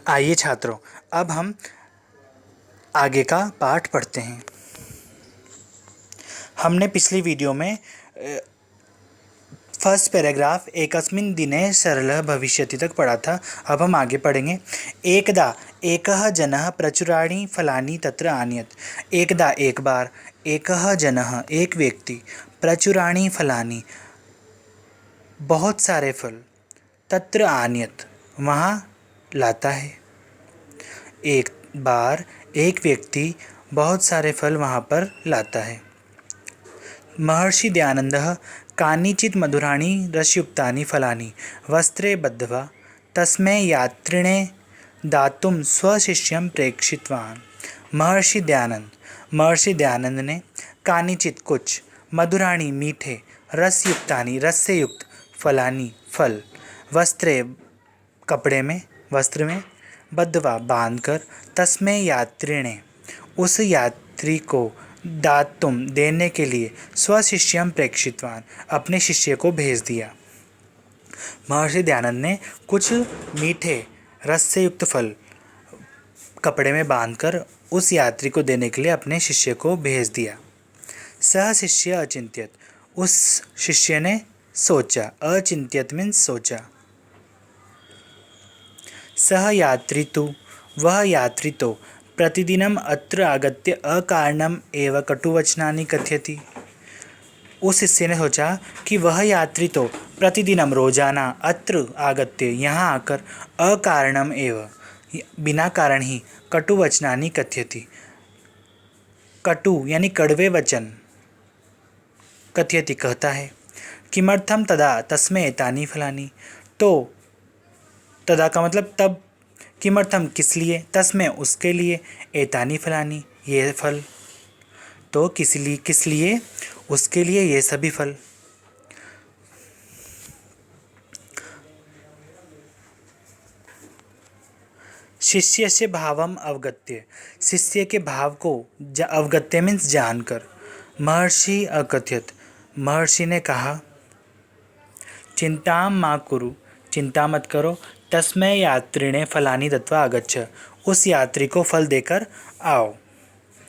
आइए छात्रों, अब हम आगे का पाठ पढ़ते हैं। हमने पिछली वीडियो में फर्स्ट पैराग्राफ एकस्मिन् दिने सरलः भविष्यति तक पढ़ा था। अब हम आगे पढ़ेंगे। एकदा एकः जनः प्रचुराणि फलानि तत्र आनयत्। एकदा एक बार, एकः जनः एक व्यक्ति, प्रचुराणि फलानि बहुत सारे फल, तत्र आनयत् वहाँ लाता है। एक बार एक व्यक्ति बहुत सारे फल वहाँ पर लाता है। महर्षि दयानंदः कानिचित् मधुराणि रसयुक्तानि फलानि वस्त्रे बद्ध्वा तस्मै यात्रिणे दातुं स्वशिष्यं प्रेषितवान्। महर्षि दयानंद ने कानिचित कुछ, मधुराणि मीठे, रसयुक्तानि रस से युक्त, फलानि फल, वस्त्रे कपड़े में वस्त्र में, बद्ध्वा बांधकर, तस्मै यात्रिणे उस यात्री को, दातुम देने के लिए, स्वशिष्यं प्रेषितवान अपने शिष्य को भेज दिया। महर्षि दयानंद ने कुछ मीठे रस से युक्त फल कपड़े में बांधकर उस यात्री को देने के लिए अपने शिष्य को भेज दिया। सह शिष्य अचिंत्यत, उस शिष्य ने सोचा। अचिंत्यत मीन्स सोचा। सह यात्री तु, वह यात्री तो प्रतिदिनम अत्र आगत्य अकारणम एव कटुवचनानि कथयति। उस शिष्य ने सोचा कि वह यात्री तो प्रतिदिनम रोजाना अत्र आगत्य यहाँ आकर अकारणम एव बिना कारण ही कटुवचनानि कथयति, कटु यानी कड़वे वचन, कथयति कहता है। किमर्थम तदा तस्मै एतानि फलानि, तो तदा का मतलब तब, किमर्थम किस लिए, तस्मै उसके लिए, एतानि फलानि ये फल, तो किस लिए उसके लिए ये सभी फल। शिष्य से भावम अवगत्य, शिष्य के भाव को अवगत्य मीन्स जानकर। महर्षि अकथयत, महर्षि ने कहा। चिंता मा कुरु, चिंता मत करो। तस्मै यात्रिणे फलानि दत्वा आगच्छ, उस यात्री को फल देकर आओ।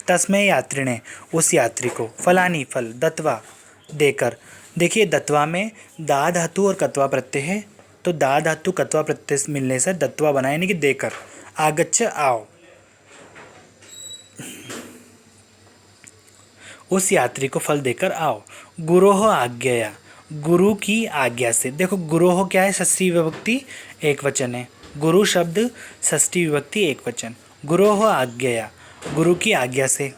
तस्मै यात्रिणे उस यात्री को, फलानि फल, दत्वा देकर। देखिए दत्वा में दा धातु और कत्वा प्रत्यय है, तो दा धातु कत्वा प्रत्यय मिलने से दत्वा बना यानी कि देकर। आगच्छ आओ, उस यात्री को फल देकर आओ। गुरोः आज्ञया, गुरु की आज्ञा से। देखो गुरोः क्या है, षष्ठी विभक्ति एक वचन है। गुरु शब्द षष्ठी विभक्ति एक वचन। गुरोः आज्ञया, गुरु की आज्ञा से।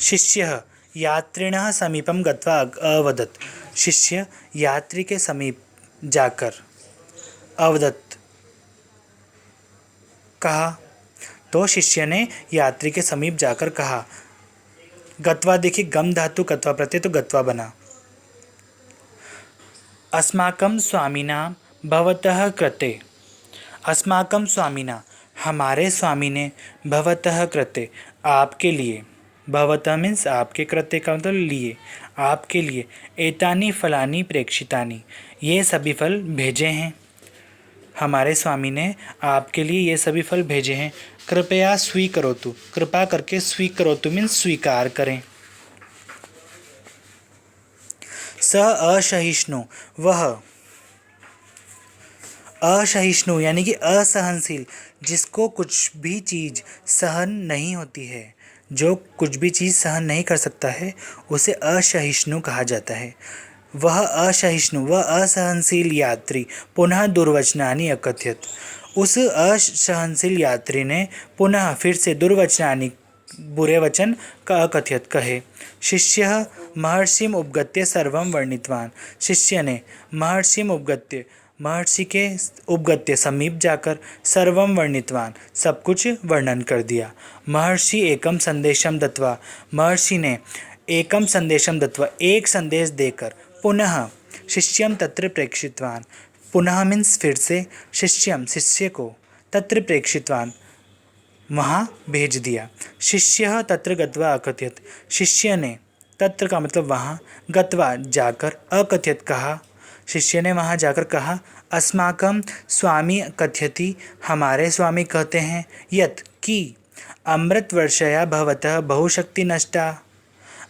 शिष्यः यात्रिणः समीपम गत्वा अवदत्, शिष्य यात्री के समीप जाकर अवदत् कहा, तो शिष्य ने यात्री के समीप जाकर कहा। गत्वा देखिए गम धातु कत्वा प्रत्यय, तो गत्वा बना। अस्माकं स्वामिना भवतः कृते, अस्माकं स्वामिना हमारे स्वामी ने, भवतः कृते आपके लिए, भवतः मीन्स आपके, कृते का मतलब लिए, आपके लिए, एतानि फलानि प्रेक्षितानि ये सभी फल भेजे हैं। हमारे स्वामी ने आपके लिए ये सभी फल भेजे हैं। कृपया स्वीकरोतु, कृपा करके स्वीकरोतु मीन्स स्वीकार करें। स असहिष्णु, वह असहिष्णु यानी कि असहनशील, जिसको कुछ भी चीज़ सहन नहीं होती है, जो कुछ भी चीज़ सहन नहीं कर सकता है उसे असहिष्णु कहा जाता है। वह असहिष्णु, वह असहनशील यात्री पुनः दुर्वचनानि अकथयत, उस असहनशील यात्री ने पुनः फिर से दुर्वचनानि बुरे वचन का अकथयत कहे। शिष्य महर्षिम उपगत्य सर्वं वर्णितवान, शिष्य ने महर्षिम उपगत्य, महर्षि के उपगत्य समीप जाकर, सर्वं वर्णितवान सब कुछ वर्णन कर दिया। महर्षि एकम संदेशम दत्वा, महर्षि ने एकम संदेशम दत्वा एक संदेश देकर, पुनः शिष्यम तत्र प्रेक्षितवान, पुनः मीन्स फिर से, शिष्यम शिष्य को, तत्र प्रेक्षितवान वहाँ भेज दिया। शिष्य तत्र गत्वा अकथयत, शिष्य ने, तत्र का मतलब वहाँ, गत्वा जाकर, अकथयत कहा। शिष्य ने वहाँ जाकर कहा, अस्माकं स्वामी कथयति, हमारे स्वामी कहते हैं, यत् कि अमृत वर्षया भवतः बहुशक्ति नष्टा।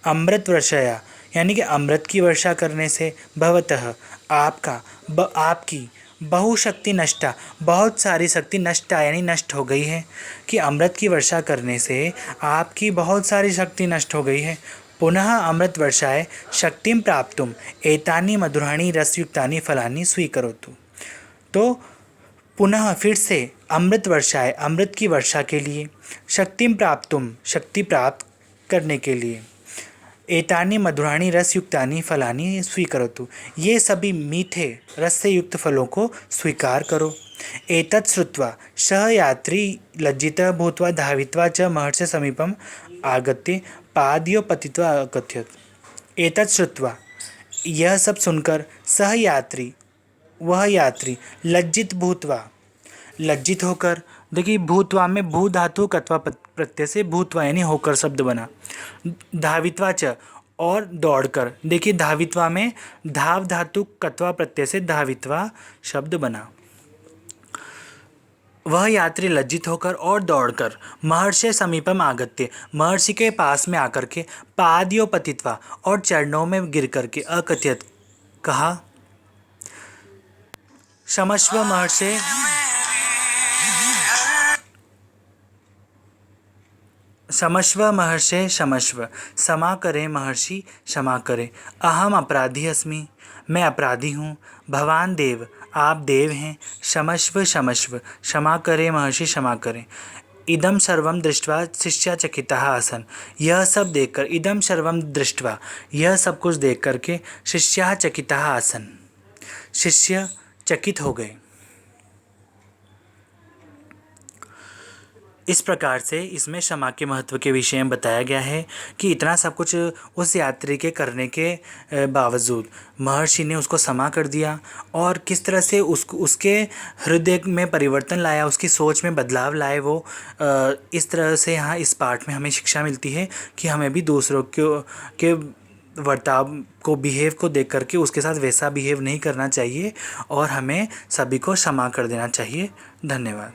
अमृत वर्षया यानी कि अमृत की वर्षा करने से, भवतः आपकी, बहुशक्ति नष्टा बहुत सारी शक्ति, नष्टा यानी नष्ट हो गई है, कि अमृत की वर्षा करने से आपकी बहुत सारी शक्ति नष्ट हो गई है। पुनः अमृत वर्षाय शक्तिं प्राप्तुम एतानि मधुराणि रसयुक्तानि फलानि स्वीकरोतु। तो पुनः फिर से अमृत वर्षाय, अमृत की वर्षा के लिए, शक्तिं प्राप्तुम शक्ति प्राप्त करने के लिए, एतानि मधुराणि रसयुक्तानि फलानि स्वीकरोतु, ये सभी मीठे रस से युक्त फलों को स्वीकार करो। एतत् श्रुत्वा सः यात्री लज्जितः भूत्वा धावित्वा च महर्षेः समीपम् आगत्य पादयोः पतित्वा अकथयत्। एतत् श्रुत्वा, यह सब सुनकर, सह यात्री, वह यात्री, लज्जित भूत्वा, लज्जित होकर, देखिए भूत्वा में भू धातु कत्वा प्रत्यय से भूत्वा यानी होकर शब्द बना। धावित्वा च और दौड़कर, देखिए धावित्वा में धाव धातु कत्वा प्रत्यय से धावित्वा शब्द बना। वह यात्री लज्जित होकर और दौड़कर महर्षि समीपम आगत्य, महर्षि के पास में आकर के, पादयोः पतित्वा और चरणों में गिर करके, अकथयत् कहा, क्षमस्व महर्षे, क्षमस्व महर्षे क्षमस्व, क्षमा करें महर्षि क्षमा करें, अहम अपराधी अस्मि, मैं अपराधी हूँ, भवान देव, आप देव हैं, क्षमस्व क्षमस्व, क्षमा करें महर्षि क्षमा करें। इदम सर्वम दृष्ट्वा शिष्या चकिताः आसन्, यह सब देखकर, इदम सर्वम दृष्ट्वा, यह सब कुछ देख करके, शिष्याः चकिताः आसन्, शिष्य चकित हो गए। इस प्रकार से इसमें क्षमा के महत्व के विषय में बताया गया है कि इतना सब कुछ उस यात्री के करने के बावजूद महर्षि ने उसको क्षमा कर दिया, और किस तरह से उसके हृदय में परिवर्तन लाया, उसकी सोच में बदलाव लाए वो। इस तरह से यहाँ इस पाठ में हमें शिक्षा मिलती है कि हमें भी दूसरों के वर्ताव को, बिहेव को देख करके उसके साथ वैसा बिहेव नहीं करना चाहिए, और हमें सभी को क्षमा कर देना चाहिए। धन्यवाद।